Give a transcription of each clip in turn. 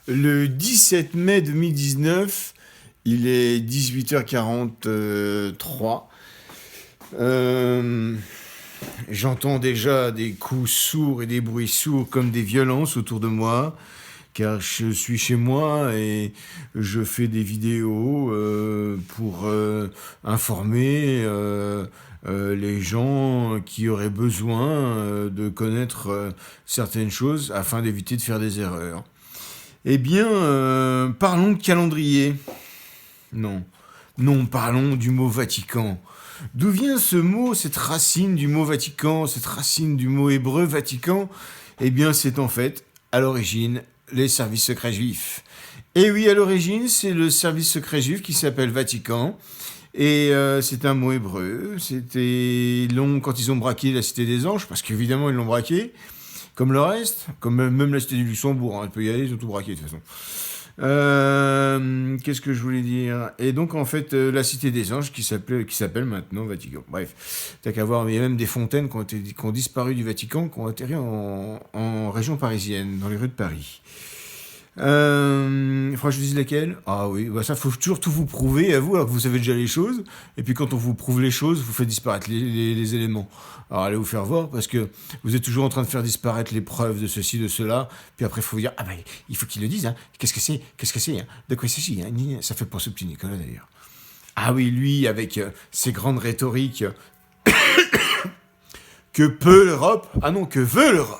le 17 mai 2019, il est 18h43. J'entends déjà des coups sourds et des bruits sourds comme des violences autour de moi, car je suis chez moi et je fais des vidéos pour informer les gens qui auraient besoin de connaître certaines choses afin d'éviter de faire des erreurs. Eh bien, parlons de calendrier. Non, non, parlons du mot Vatican. D'où vient ce mot, cette racine du mot Vatican, cette racine du mot hébreu Vatican? Eh bien, c'est en fait, à l'origine, les services secrets juifs. Et oui, à l'origine, c'est le service secret juif qui s'appelle Vatican. Et c'est un mot hébreu. C'était long quand ils ont braqué la Cité des Anges, parce qu'évidemment, ils l'ont braqué. Comme le reste, comme même la Cité du Luxembourg, hein, elle peut y aller, ils ont tout braqué de toute façon. Qu'est-ce que je voulais dire? Et donc en fait la Cité des Anges qui s'appelle maintenant Vatican. Bref, t'as qu'à voir, mais il y a même des fontaines qui ont disparu du Vatican, qui ont atterri en région parisienne, dans les rues de Paris. Faudra que je vous dise lesquelles. Ah oui, bah ça faut toujours tout vous prouver à vous alors que vous savez déjà les choses. Et puis quand on vous prouve les choses, vous faites disparaître les éléments. Alors allez vous faire voir parce que vous êtes toujours en train de faire disparaître les preuves de ceci, de cela. Puis après il faut vous dire ah bah il faut qu'ils le disent. Hein. Qu'est-ce que c'est hein? De quoi il s'agit hein? Ça fait penser au petit Nicolas d'ailleurs. Ah oui, lui avec ses grandes rhétoriques. Que peut l'Europe? Ah non, que veut l'Europe?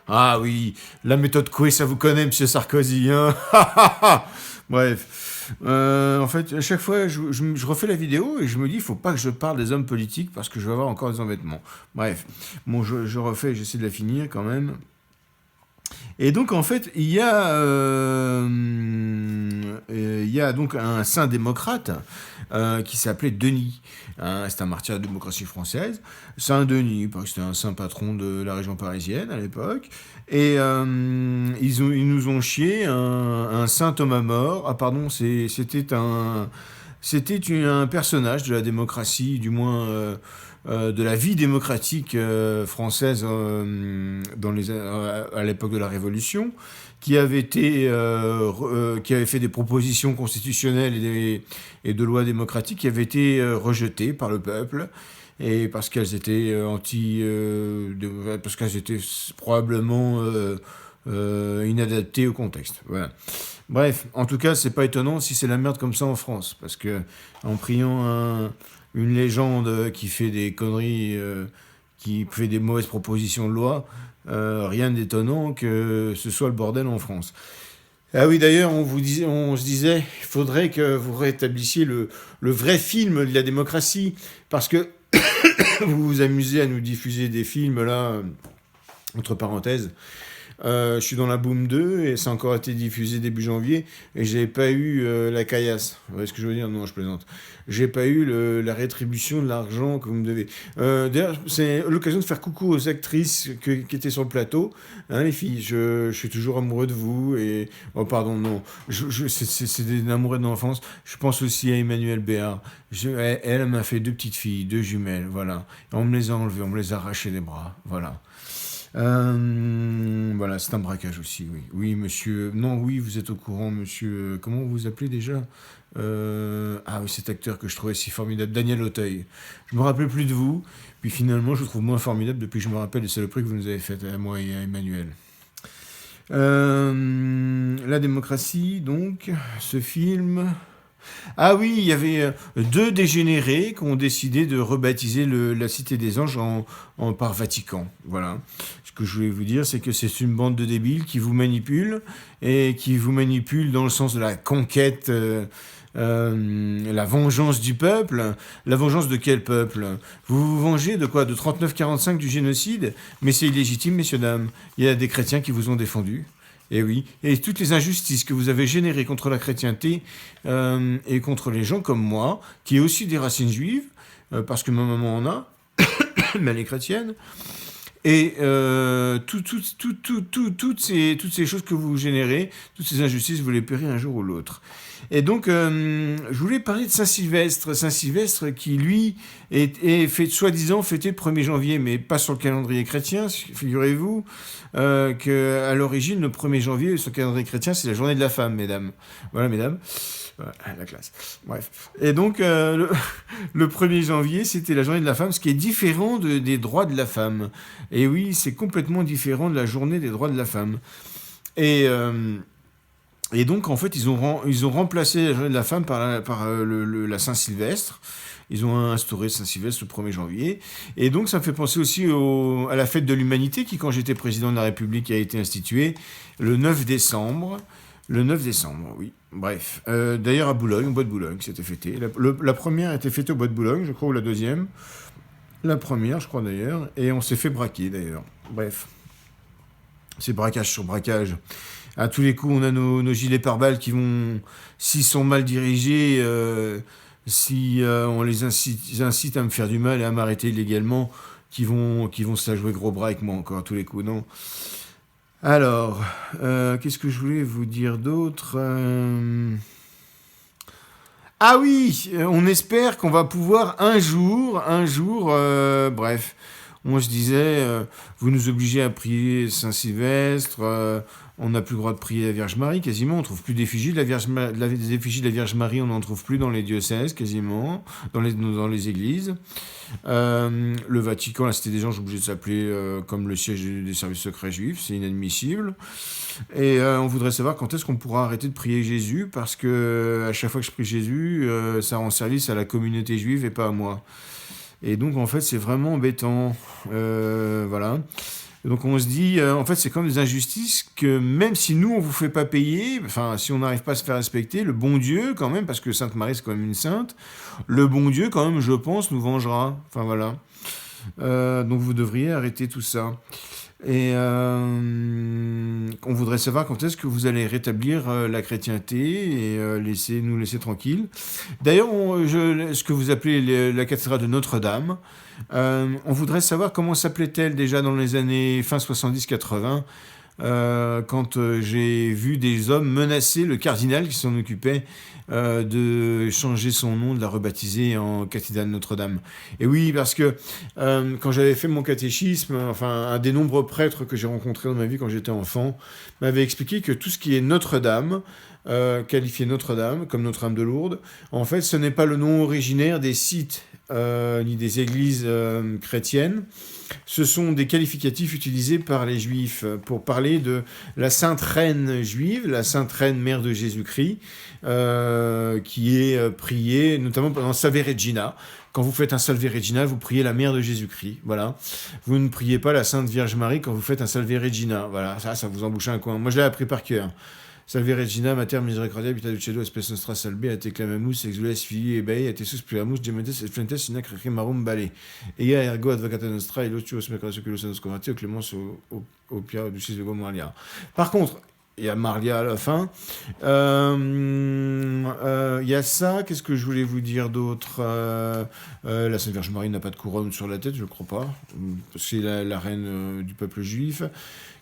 Ah oui, la méthode Coué, ça vous connaît, monsieur Sarkozy, hein. Bref. En fait, à chaque fois, je refais la vidéo et je me dis, il faut pas que je parle des hommes politiques parce que je vais avoir encore des embêtements. Bref. Bon, je refais, j'essaie de la finir quand même. Et donc, en fait, il y a donc un saint démocrate qui s'appelait Denis. Hein, c'est un martyr de la démocratie française. Saint Denis, parce que c'était un saint patron de la région parisienne à l'époque. Et ils nous ont chié un saint Thomas More. Ah pardon, c'était un personnage de la démocratie, du moins de la vie démocratique française à l'époque de la Révolution, qui avait fait des propositions constitutionnelles et de lois démocratiques qui avaient été rejetées par le peuple. Et parce qu'elles étaient parce qu'elles étaient probablement inadaptées au contexte. Voilà. Bref, en tout cas, c'est pas étonnant si c'est la merde comme ça en France, parce que en priant une légende qui fait des conneries, qui fait des mauvaises propositions de loi, rien d'étonnant que ce soit le bordel en France. Ah oui, d'ailleurs, on se disait, il faudrait que vous rétablissiez le vrai film de la démocratie, parce que vous vous amusez à nous diffuser des films là, entre parenthèses. Je suis dans la Boom 2 et ça a encore été diffusé début janvier et j'ai pas eu la caillasse. Vous voyez ce que je veux dire? Non, je plaisante. J'ai pas eu la rétribution de l'argent que vous me devez. D'ailleurs, c'est l'occasion de faire coucou aux actrices qui étaient sur le plateau. Hein, les filles, je suis toujours amoureux de vous et... Oh, pardon, non. C'est des amoureux d'enfance. Je pense aussi à Emmanuelle Béard. Elle m'a fait 2 petites filles, 2 jumelles, voilà. Et on me les a enlevées, on me les a arrachées des bras, voilà. Voilà, c'est un braquage aussi, oui. Oui, monsieur. Non, oui, vous êtes au courant, monsieur. Comment vous vous appelez déjà? Ah oui, cet acteur que je trouvais si formidable, Daniel Auteuil. Je me rappelais plus de vous, puis finalement, je vous trouve moins formidable depuis que je me rappelle des saloperies que vous nous avez faites à moi et à Emmanuel. La démocratie, donc, ce film. Ah oui, il y avait 2 dégénérés qui ont décidé de rebaptiser la Cité des Anges par Vatican. Voilà. Ce que je voulais vous dire, c'est que c'est une bande de débiles qui vous manipulent, et qui vous manipulent dans le sens de la conquête, la vengeance du peuple. La vengeance de quel peuple? Vous vous vengez de quoi? De 39-45 du génocide? Mais c'est illégitime, messieurs, dames. Il y a des chrétiens qui vous ont défendu. Et oui, et toutes les injustices que vous avez générées contre la chrétienté et contre les gens comme moi, qui est aussi des racines juives, parce que ma maman en a, mais elle est chrétienne, et toutes ces choses que vous générez, toutes ces injustices, vous les paierez un jour ou l'autre. Et donc, je voulais parler de Saint-Sylvestre. Saint-Sylvestre qui, lui, soi-disant fêté le 1er janvier, mais pas sur le calendrier chrétien. Figurez-vous qu'à l'origine, le 1er janvier, sur le calendrier chrétien, c'est la journée de la femme, mesdames. Voilà, mesdames. Voilà, la classe. Bref. Et donc, le 1er janvier, c'était la journée de la femme, ce qui est différent des droits de la femme. Et oui, c'est complètement différent de la journée des droits de la femme. Et donc, en fait, ils ont remplacé la journée de la femme par la Saint-Sylvestre. Ils ont instauré Saint-Sylvestre le 1er janvier. Et donc, ça me fait penser aussi à la fête de l'humanité qui, quand j'étais président de la République, a été instituée le 9 décembre. Le 9 décembre, oui. Bref. D'ailleurs, à Boulogne, au bois de Boulogne, c'était fêté. La première a été fêtée au bois de Boulogne, je crois, ou la deuxième. La première, je crois, d'ailleurs. Et on s'est fait braquer, d'ailleurs. Bref. C'est braquage sur braquage. À tous les coups, on a nos gilets pare-balles qui vont, s'ils sont mal dirigés, si on les incite à me faire du mal et à m'arrêter illégalement, qui vont se la jouer gros bras avec moi encore, à tous les coups, non. Alors, qu'est-ce que je voulais vous dire d'autre Ah oui, on espère qu'on va pouvoir un jour, bref, on se disait, vous nous obligez à prier Saint-Sylvestre, on n'a plus le droit de prier la Vierge Marie, quasiment, on trouve plus d'effigies de la Vierge, des effigies de la Vierge Marie, on n'en trouve plus dans les diocèses, quasiment, dans les églises. Le Vatican, là, c'était des gens obligés de s'appeler comme le siège des services secrets juifs, c'est inadmissible. Et on voudrait savoir quand est-ce qu'on pourra arrêter de prier Jésus, parce que à chaque fois que je prie Jésus, ça rend service à la communauté juive et pas à moi. Et donc, en fait, c'est vraiment embêtant. Voilà. Donc, on se dit, en fait, c'est comme des injustices que même si nous, on vous fait pas payer, enfin, si on n'arrive pas à se faire respecter, le bon Dieu, quand même, parce que Sainte Marie, c'est quand même une sainte, le bon Dieu, quand même, je pense, nous vengera. Enfin, voilà. Donc, vous devriez arrêter tout ça. Et on voudrait savoir quand est-ce que vous allez rétablir la chrétienté et nous laisser tranquilles. D'ailleurs, ce que vous appelez la cathédrale de Notre-Dame, on voudrait savoir comment s'appelait-elle déjà dans les années fin 70-80, quand j'ai vu des hommes menacer le cardinal qui s'en occupait de changer son nom, de la rebaptiser en cathédrale Notre-Dame. Et oui, parce que quand j'avais fait mon catéchisme, enfin, un des nombreux prêtres que j'ai rencontrés dans ma vie quand j'étais enfant, m'avait expliqué que tout ce qui est Notre-Dame, qualifié Notre-Dame, comme Notre-Dame de Lourdes, en fait, ce n'est pas le nom originaire des sites ni des églises chrétiennes. Ce sont des qualificatifs utilisés par les Juifs pour parler de la Sainte Reine juive, la Sainte Reine Mère de Jésus-Christ, qui est priée notamment pendant Salve Regina. Quand vous faites un Salve Regina, vous priez la Mère de Jésus-Christ. Voilà. Vous ne priez pas la Sainte Vierge Marie quand vous faites un Salve Regina. Voilà, ça vous embouche un coin. Moi, je l'ai appris par cœur. Salve Regina, Mater Misericordia, Vita Dulcedo, Espes Nostra Salve, a te clamamus, exules filii ebei, a te suspiramus, gementes et flentes in ac requimarum bale. Ea ergo advocata nostra, et lotius mercados oculos nos converti, clémence au Pierre du 6 de Marlia. Par contre, il y a Marlia à la fin. Il y a ça. Qu'est-ce que je voulais vous dire d'autre la Sainte Vierge Marie n'a pas de couronne sur la tête, je ne crois pas. Parce que c'est la reine du peuple juif.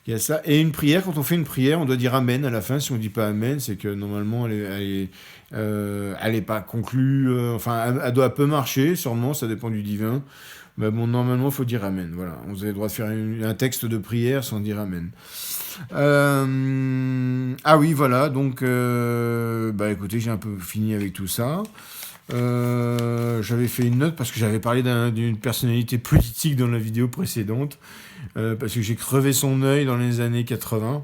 Il y a ça. Et une prière, quand on fait une prière, on doit dire Amen à la fin. Si on ne dit pas Amen, c'est que normalement, elle est pas conclue. Elle doit peu marcher, sûrement, ça dépend du divin. Mais bon, normalement, il faut dire Amen. Voilà. Vous avez le droit de faire un texte de prière sans dire Amen. Ah oui, voilà. Donc, écoutez, j'ai un peu fini avec tout ça. J'avais fait une note parce que j'avais parlé d'une personnalité politique dans la vidéo précédente. Parce que j'ai crevé son œil dans les années 80.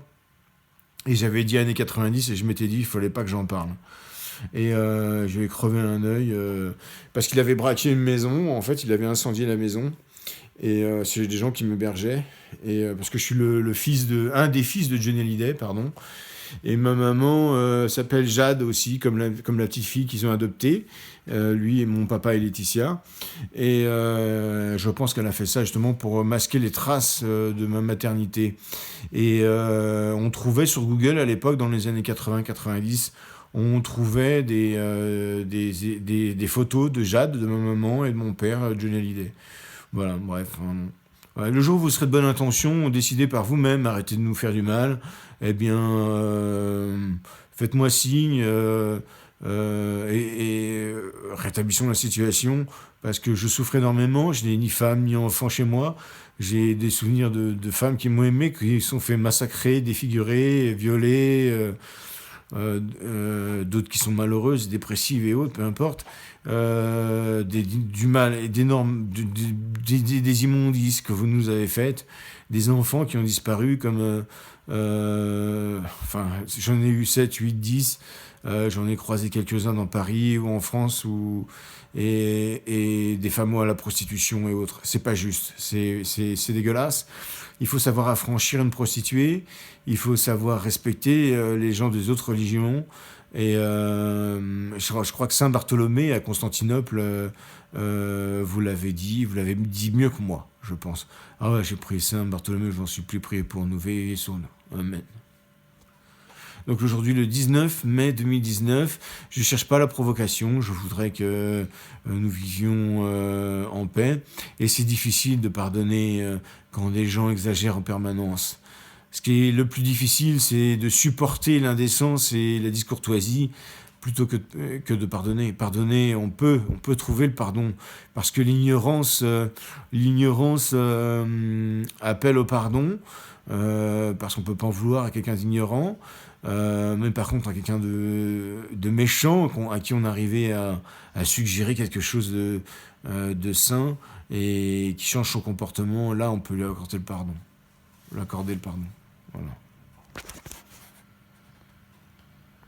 Et j'avais dit années 90 et je m'étais dit, il ne fallait pas que j'en parle. Et je lui ai crevé un œil parce qu'il avait braqué une maison. En fait, il avait incendié la maison. Et c'est des gens qui m'hébergeaient. Et parce que je suis un des fils de Johnny Hallyday, pardon. Et ma maman s'appelle Jade aussi, comme la petite fille qu'ils ont adoptée. Lui et mon papa et Laetitia. Et je pense qu'elle a fait ça justement pour masquer les traces de ma maternité. Et on trouvait sur Google à l'époque, dans les années 80-90, on trouvait des photos de Jade, de ma maman et de mon père, Johnny Hallyday. Voilà, bref. Ouais, le jour où vous serez de bonne intention, décidez par vous-même, arrêtez de nous faire du mal, eh bien, faites-moi signe, rétablissons la situation, parce que je souffre énormément, je n'ai ni femme ni enfant chez moi, j'ai des souvenirs de femmes qui m'ont aimé, qui se sont fait massacrer, défigurer, violer, d'autres qui sont malheureuses, dépressives et autres, peu importe, du mal et d'énormes, des immondices que vous nous avez faites, des enfants qui ont disparu comme... enfin, j'en ai eu 7, 8, 10. J'en ai croisé quelques-uns dans Paris ou en France et des femmes à la prostitution et autres. C'est pas juste, c'est dégueulasse. Il faut savoir affranchir une prostituée, il faut savoir respecter les gens des autres religions. Et je crois que Saint Bartholomé à Constantinople, vous l'avez dit mieux que moi, je pense. Ah ouais, j'ai prié Saint Bartholomé, je m'en suis plus prié pour nous, veillez et saune. Amen. Donc aujourd'hui, le 19 mai 2019, je ne cherche pas la provocation, je voudrais que nous vivions en paix. Et c'est difficile de pardonner quand des gens exagèrent en permanence. Ce qui est le plus difficile, c'est de supporter l'indécence et la discourtoisie plutôt que de pardonner. Pardonner, on peut trouver le pardon, parce que l'ignorance appelle au pardon, parce qu'on ne peut pas en vouloir à quelqu'un d'ignorant. Mais par contre, à quelqu'un de méchant, à qui on arrivait à suggérer quelque chose de sain et qui change son comportement, là, on peut lui accorder le pardon. Voilà.